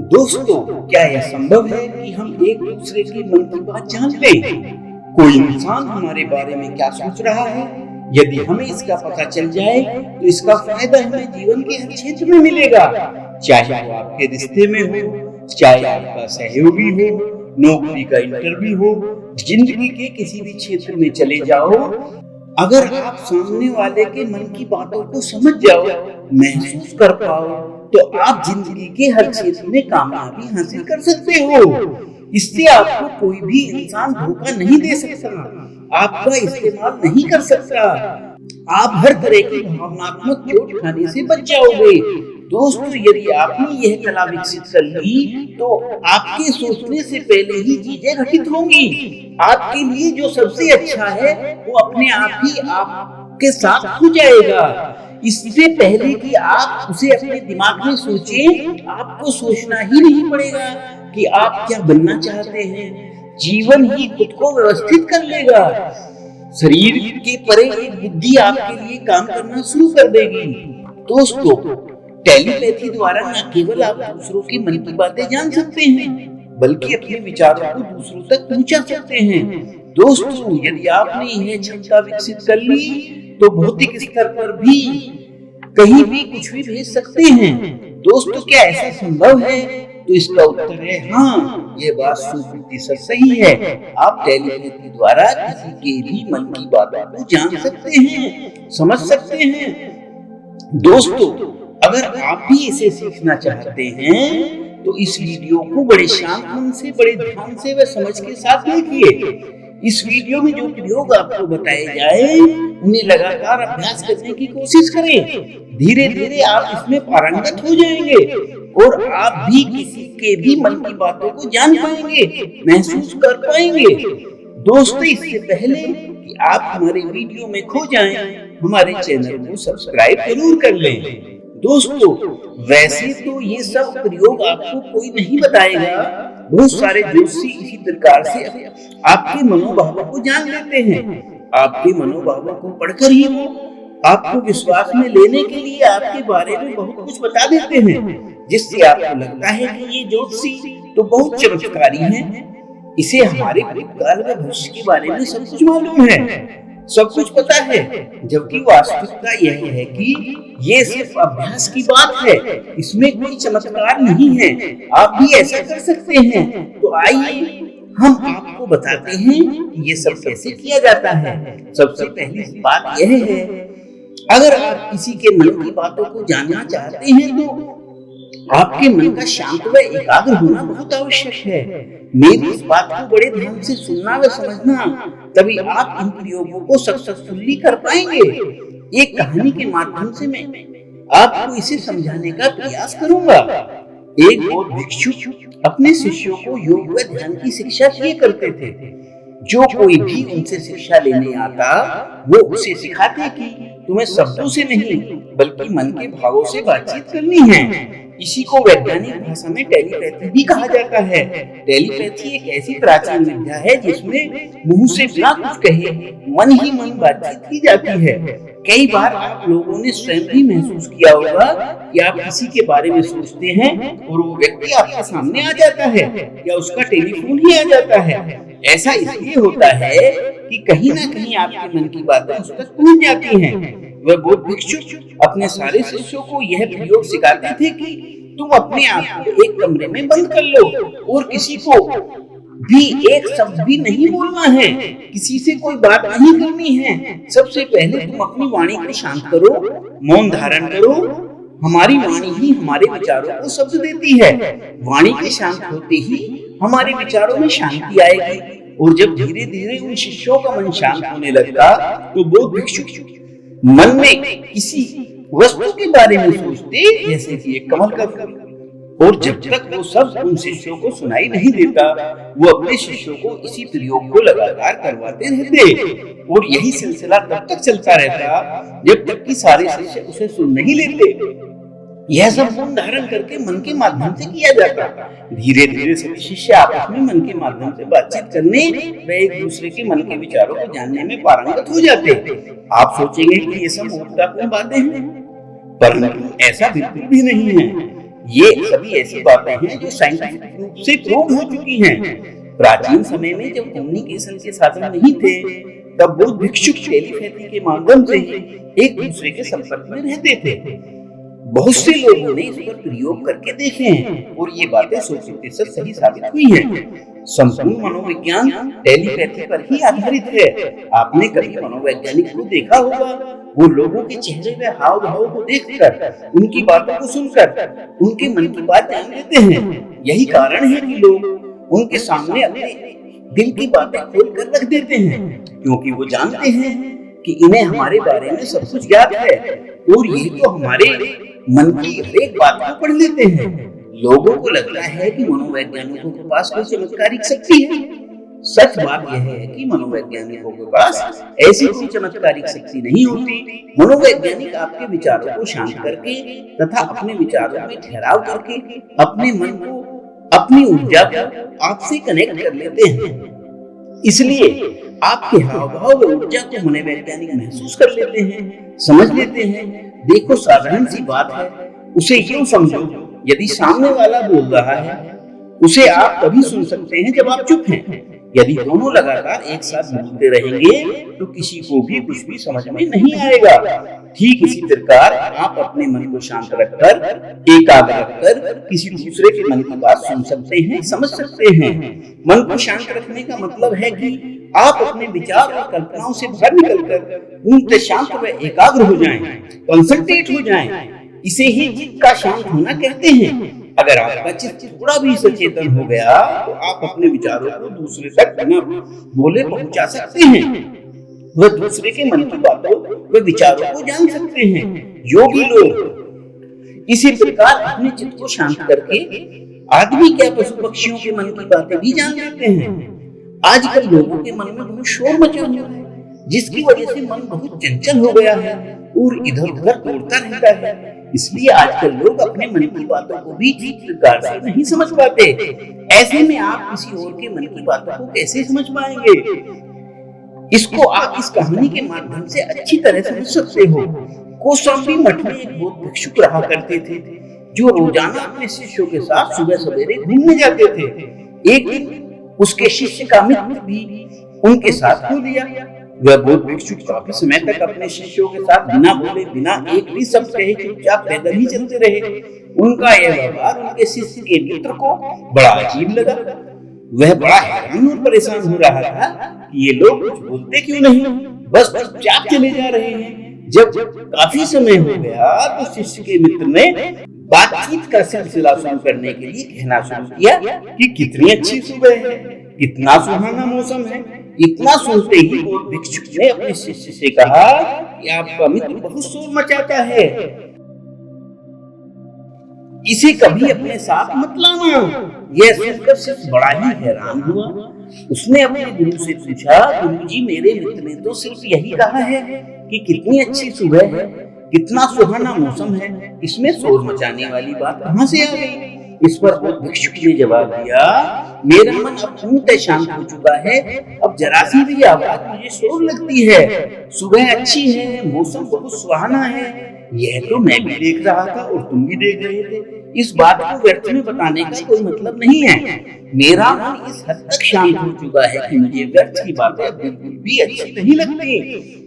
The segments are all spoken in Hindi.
दोस्तों, क्या यह संभव है कि हम एक दूसरे के मन की बात जान लें? कोई इंसान हमारे बारे में क्या सोच रहा है? यदि हमें इसका पता चल जाए, तो इसका फायदा हमें जीवन के हर क्षेत्र में मिलेगा। चाहे वो आपके रिश्ते में हो, चाहे आपका सहयोगी हो, नौकरी का इंटरव्यू हो, जिंदगी के किसी भी क्षेत्र में चले जाओ, अगर आप सामने वाले के मन की बातों को समझ जाओ, महसूस कर पाओ, तो आप जिंदगी के हर क्षेत्र में कामयाबी हासिल कर सकते हो। इससे आपको कोई भी इंसान धोखा नहीं दे सकता, आपका इस्तेमाल नहीं कर सकता। आप हर तरह की भावनात्मक चोट खाने से बच जाओगे। दोस्तों, यदि आपने यह कला विकसित कर ली, तो आपके सोचने से पहले ही चीजें घटित होंगी। आपके लिए जो सबसे अच्छा है, वो अपने आप ही आपके साथ हो जाएगा। इससे पहले कि आप उसे अपने दिमाग में सोचें, आपको सोचना ही नहीं पड़ेगा कि आप क्या बनना चाहते हैं। जीवन ही खुद को व्यवस्थित कर लेगा। शरीर के परे एक बुद्धि आपके लिए काम करना शुरू कर देगी। दोस्तों, टेलीपैथी द्वारा न केवल आप दूसरों के मन की बातें जान सकते हैं, बल्कि अपने विचारों को दूसरों तक पहुंचा सकते हैं। दोस्तों, यदि आपने यह क्षमता विकसित कर ली, तो भौतिक स्तर पर भी कहीं भी कुछ भी भेज सकते हैं। दोस्तों, क्या ऐसा संभव है? तो इसका उत्तर है हाँ, ये बात 100% सही है। आप टेलीपैथी द्वारा किसी के भी मन की बातों को जान सकते हैं, समझ सकते हैं। दोस्तों, अगर आप भी इसे सीखना चाहते हैं, तो इस वीडियो को बड़े शांत मन से, बड़े ध्यान से व समझ के साथ देखिए। इस वीडियो में जो प्रयोग आपको बताए जाए, उन्हें लगातार अभ्यास करने की कोशिश करें। धीरे धीरे आप इसमें पारंगत हो जाएंगे और आप भी किसी के भी मन की बातों को जान पाएंगे, महसूस कर पाएंगे। दोस्तों, इससे पहले कि आप हमारे वीडियो में खो जाएं, हमारे चैनल को सब्सक्राइब जरूर कर लें। दोस्तों, वैसे तो ये सब प्रयोग आपको कोई नहीं बताएगा। बहुत सारे ज्योतिषी इसी प्रकार से आपके मनोभावों को जान लेते हैं। आपके मनोभावों को पढ़कर ही वो आपको विश्वास में लेने के लिए आपके बारे में बहुत कुछ बता देते हैं, जिससे आपको लगता है कि ये ज्योतिषी तो बहुत चमत्कारी हैं। इसे हमारे भूतकाल व भविष्य के बारे में सब कुछ मालूम है, सब कुछ पता है। जबकि वास्तविकता यह है कि ये सिर्फ अभ्यास की बात है, इसमें कोई चमत्कार नहीं है। आप भी ऐसा कर सकते हैं। तो आइए हम आपको बताते हैं कि ये सब कैसे किया जाता है। सबसे पहली बात यह है, अगर आप किसी के मन की बातों को जानना चाहते हैं, तो आपके मन का शांत व एकाग्र होना बहुत आवश्यक है। मेरी इस बात को बड़े ध्यान से सुनना व समझना, तभी आप इन प्रयोगों को सक्सेसफुली कर पाएंगे। एक कहानी के माध्यम से मैं आपको इसे समझाने का प्रयास करूंगा। एक बौद्ध भिक्षु अपने शिष्यों को योग व ध्यान की शिक्षा दिए करते थे। जो कोई भी उनसे शिक्षा लेने आता, वो उसे सिखाते कि तुम्हें शब्दों से नहीं, बल्कि मन के भावों से बातचीत करनी है। इसी को वैज्ञानिक भाषा में टेलीपैथी भी कहा जाता है। टेलीपैथी एक ऐसी प्राचीन विद्या है जिसमें मुंह से बिना कुछ कहे मन ही मन बातचीत की जाती है। कई बार आप लोगों ने स्वयं भी महसूस किया होगा कि आप किसी के बारे में सोचते हैं और वो व्यक्ति आपके सामने आ जाता है, या उसका टेलीफोन ही आ जाता है। ऐसा इसलिए होता है कि कहीं ना कहीं आपके मन की बातें उस तक पहुंच जाती हैं। वह बौद्ध भिक्षु अपने सारे शिष्यों को यह प्रयोग सिखाते थे कि तुम अपने आप को एक कमरे में बंद कर लो और किसी को भी एक शब्द भी नहीं बोलना है, किसी से कोई बात नहीं करनी है। सबसे पहले तुम अपनी वाणी को शांत करो, मौन धारण करो। हमारी वाणी ही हमारे विचारों को शब्द देती है। वाणी के शांत होते ही हमारे विचारों में शांति आएगी। और जब धीरे धीरे उन शिष्यों का मन शांत होने लगता, तो बौद्ध भिक्षु मन में किसी वस्तु के बारे में सोचते, जैसे कि एक कमल का फूल। और जब तक वो सब उन शिष्यों को सुनाई नहीं देता, वो अपने शिष्यों को इसी प्रयोग को लगातार करवाते रहते। और यही सिलसिला तब तक चलता रहता जब तक कि सारे शिष्य उसे सुन नहीं लेते। यह सब मन धारण करके मन के माध्यम से किया जाता। धीरे धीरे सभी शिष्य आपस में मन के माध्यम से बातचीत करने व एक दूसरे के मन के विचारों को जानने में पारंगत हो जाते। आप सोचेंगे कि ये सब मूर्खतापूर्ण बातें हैं, परंतु ऐसा बिल्कुल भी नहीं है। ये सभी ऐसी बातें हैं जो साइंटिफिक रूप से प्रूव हो चुकी हैं। प्राचीन समय में जब कम्युनिकेशन के साधन नहीं थे, तब बुद्ध भिक्षुक टेलीपैथी के माध्यम से ही एक दूसरे के संपर्क में रहते थे। बहुत से लोगों ने इस पर प्रयोग करके देखे हैं और ये बातें 100% सही साबित हुई हैं। संपूर्ण मनोविज्ञान टेलीपैथी पर ही आधारित है। आपने कभी मनोवैज्ञानिक को देखा होगा? वो लोगों के चेहरे में हाव भाव को देखकर, उनकी बातों को सुनकर उनके मन की बात जान लेते हैं। यही कारण है कि लोग उनके सामने अपने दिल की बातें खोल कर रख देते हैं, क्योंकि वो जानते हैं कि इन्हें हमारे बारे में सब कुछ ज्ञात है और ये तो हमारे मन की हर एक बात को पढ़ लेते हैं। लोगों को लगता है कि मनोवैज्ञानिकों के पास कोई चमत्कारिक शक्ति है। सच बात यह है कि मनोवैज्ञानिकों के पास ऐसी कोई चमत्कारिक शक्ति नहीं होती। मनोवैज्ञानिक आपके विचारों को शांत करके तथा अपने विचारों में ठहराव करके अपने मन को, अपनी ऊर्जा को आपसे कनेक्ट कर लेते हैं। इसलिए आपके हाव भाव व ऊर्जा को मनोवैज्ञानिक महसूस कर लेते हैं, समझ लेते हैं। देखो, साधारण सी बात है, उसे यूं समझो, यदि सामने वाला बोल रहा है, उसे आप तभी सुन सकते हैं जब आप चुप हैं। यदि दोनों लगातार एक साथ बोलते रहेंगे तो किसी को भी कुछ भी समझ में नहीं आएगा। ठीक इसी प्रकार आप अपने मन को शांत रखकर, एकाग्र रखकर किसी दूसरे के मन की बात सुन सकते हैं, समझ सकते हैं। मन को शांत रखने का मतलब है कि आप अपने विचार और कल्पनाओं से बाहर निकलकर पूर्णतः शांत व एकाग्र हो जाएं, कंसंट्रेट हो जाएं। इसे ही चित्त का शांत होना कहते हैं। अगर आपका चित्त थोड़ा भी सचेतन हो गया तो आप अपने विचारों को दूसरे तक बिना बोले पहुंचा सकते हैं। वह दूसरे के मन की बातों व विचारों को जान सकते हैं। योगी लोग इसी प्रकार अपने चित्त को शांत करके आदमी क्या पशु पक्षियों के मन की बातें भी जान लेते हैं। आजकल लोगों के मन में बहुत शोर मचा हुआ है, जिसकी वजह से मन बहुत चंचल हो गया है और इधर उधर दौड़ता रहता है। इसलिए आजकल लोग अपने मन की बातों को भी ठीक प्रकार से नहीं समझ पाते। ऐसे में आप किसी और के मन की बातों को कैसे समझ पाएंगे? इसको आप इस कहानी के माध्यम से अच्छी तरह समझ सकते हो। कौशाम्बी मठ में एक बौद्ध भिक्षुक रहा करते थे, जो रोजाना अपने शिष्यों के साथ सुबह सवेरे घूमने जाते थे। एक दिन उसके शिष्य का मित्र भी उनके साथ हो लिया। वह बौद्ध भिक्षुक काफी समय तक अपने शिष्यों के साथ बिना बोले, बिना एक भी शब्द कहे चुपचाप पैदल ही चलते रहे। उनका यह व्यवहार उनके शिष्य के मित्र को बड़ा अजीब लगा। वह बड़ा हैरान और परेशान हो रहा था कि ये लोग कुछ बोलते क्यों नहीं, बस चुपचाप चले जा रहे हैं। जब काफी समय हो गया तो शिष्य के मित्र ने बातचीत का सिलसिला शुरू करने के लिए कहना शुरू किया कि कितनी अच्छी सुबह है, कितना सुहाना मौसम है। इतना सुनते ही बौद्ध भिक्षुक ने अपने शिष्य से कहा कि आपका मित्र बहुत शोर मचाता है, इसे कभी अपने साथ मत लाना। यह सुनकर शिष्य बड़ा ही हैरान हुआ। उसने अपने गुरु से पूछा, गुरुजी, मेरे मित्र ने तो सिर्फ यही कहा है कि कितनी अच्छी सुबह है, कितना सुहाना मौसम है, इसमें शोर मचाने वाली बात कहां से आ गई? इस पर बौद्ध भिक्षुक ने जवाब दिया, मेरा मन अब पूर्णतः शांत हो चुका है, अब जरा सी भी आवाज मुझे शोर लगती है। सुबह अच्छी है, मौसम बहुत सुहाना है, यह तो मैं भी देख रहा था और तुम भी देख रहे थे। इस बात को व्यर्थ में बताने का कोई मतलब नहीं है। मेरा मन इस हद तक शांत हो चुका है कि मुझे व्यर्थ की बातें बिल्कुल भी अच्छी नहीं लगती,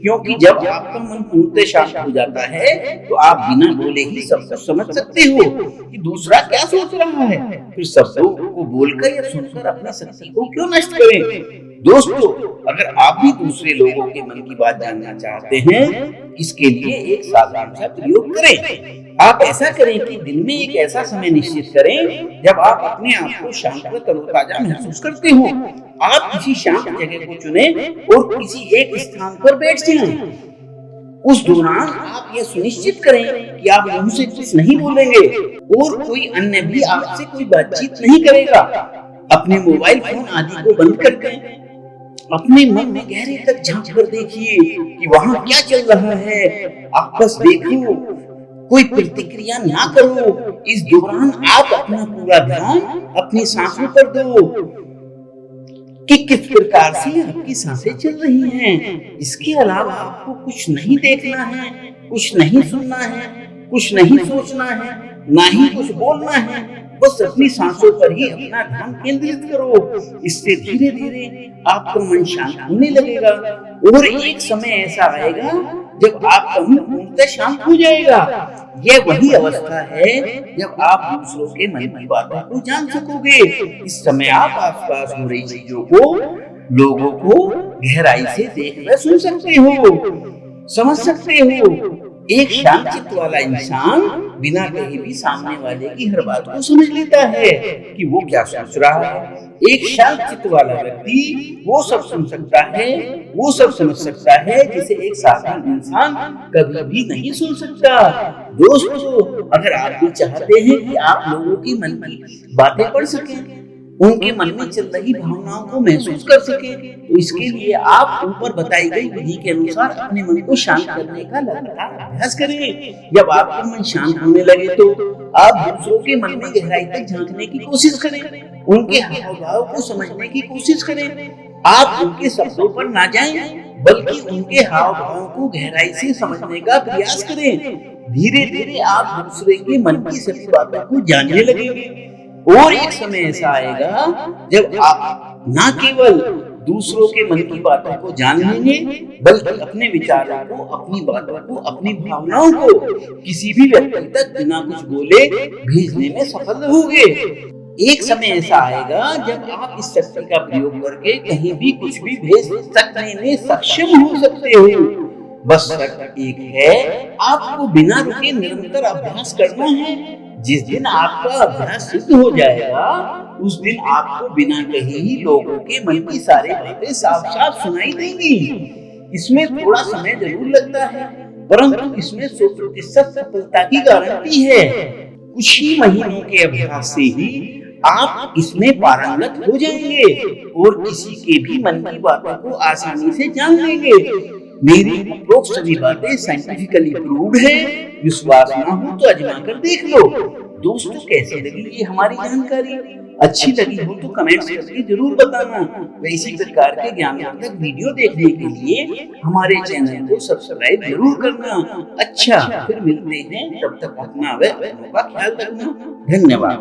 क्योंकि जब आपका मन पूर्णतः शांत हो जाता है तो आप बिना बोले ही सब कुछ समझ सकते हो कि दूसरा क्या सोच रहा है। फिर शब्दों को बोलकर या सुनकर अपनी शक्ति को क्यों नष्ट करें? दोस्तों, अगर आप भी दूसरे लोगों के मन की बात जानना चाहते हैं, इसके लिए एक साधारण सा प्रयोग करें। आप ऐसा करें कि दिन में एक ऐसा समय निश्चित करें जब आप अपने आप को शांत व तरोताजा महसूस करते हो। आप किसी शांत जगह को चुनें और किसी एक स्थान पर बैठ जाएं। उस दौरान आप यह सुनिश्चित करें कि आप मुंह से कुछ नहीं बोलेंगे और कोई अन्य भी आपसे कोई बातचीत नहीं करेगा। अपने मोबाइल फोन आदि को बंद कर दें। अपने मन में गहरे तक झांक कर देखिए कि वहां क्या चल रहा है। आप बस देखो, कोई प्रतिक्रिया ना करो। इस दौरान आप अपना पूरा ध्यान अपनी सांसों पर दो कि किस प्रकार से आपकी सांसें चल रही हैं। इसके अलावा आपको कुछ नहीं देखना है, कुछ नहीं सुनना है, कुछ नहीं सोचना है। ना ही कुछ बोलना है, बस अपनी सांसों पर ही अपना ध्यान केंद्रित करो। इससे धीरे धीरे आपका मन शांत होने लगेगा और एक समय ऐसा आएगा जब आपका मन पूर्णतः शांत हो जाएगा। यह वही अवस्था है जब आप दूसरों के मन की बातों को जान सकोगे। इस समय आप आसपास हो रही चीजों को, लोगों को गहराई से देख व सुन सकते हो, समझ सकते हो। एक शांत चित्त वाला इंसान बिना कहे भी सामने वाले की हर बात को समझ लेता है कि वो क्या सोच रहा है। एक शांत चित्त वाला व्यक्ति वो सब सुन सकता है, वो सब समझ सकता है जिसे एक साधारण इंसान कभी भी नहीं सुन सकता। दोस्तों, अगर आप भी चाहते हैं कि आप लोगों की मन की बातें पढ़ सकें, उनके मन में चल रही भावनाओं को महसूस कर सके, तो इसके लिए आप ऊपर बताई गई विधि के अनुसार अपने मन को शांत करने का लगातार अभ्यास करें। जब आपका मन शांत होने लगे तो आप दूसरों के मन में गहराई तक झांकने की कोशिश करें, उनके हाव भाव को समझने की कोशिश करें। आप उनके शब्दों पर ना जाएं, बल्कि उनके हाव भाव को गहराई से समझने का प्रयास करें। धीरे धीरे आप दूसरे के मन की सभी बातों को जानने लगेंगे और एक समय ऐसा आएगा जब आप न केवल दूसरों के मन की बातों को जान लेंगे, बल्कि अपने विचारों को, अपनी बातों को, अपनी भावनाओं को किसी भी व्यक्ति तक बिना कुछ बोले भेजने में सफल होंगे। एक समय ऐसा आएगा जब आप इस शक्ति का प्रयोग करके कहीं भी कुछ भी भेज सकने में सक्षम हो सकते हो। बस शर्त एक है, आपको बिना रुके निरंतर अभ्यास करना है। जिस दिन आपका अभ्यास सिद्ध हो जाएगा, उस दिन आपको बिना कहे ही लोगों के मन की सारी बातें साफ साफ सुनाई देंगी। इसमें थोड़ा समय जरूर लगता है, परंतु इसमें 100% सफलता की गारंटी है। कुछ ही महीनों के अभ्यास से ही आप इसमें पारंगत हो जाएंगे और किसी के भी मन की बातों को आसानी से जान लेंगे। मेरी उपरोक्त सभी बातें साइंटिफिकली प्रूव्ड है। विश्वास ना हो तो आजमा कर देख लो। दोस्तों, कैसी लगी ये हमारी जानकारी? अच्छी लगी हो तो कमेंट्स करके जरूर बताना। इसी प्रकार के ज्ञानवर्धक वीडियो देखने के लिए हमारे चैनल को सब्सक्राइब जरूर करना। अच्छा, फिर मिलते हैं, तब तक अपना व अपनों का ख्याल रखना। धन्यवाद।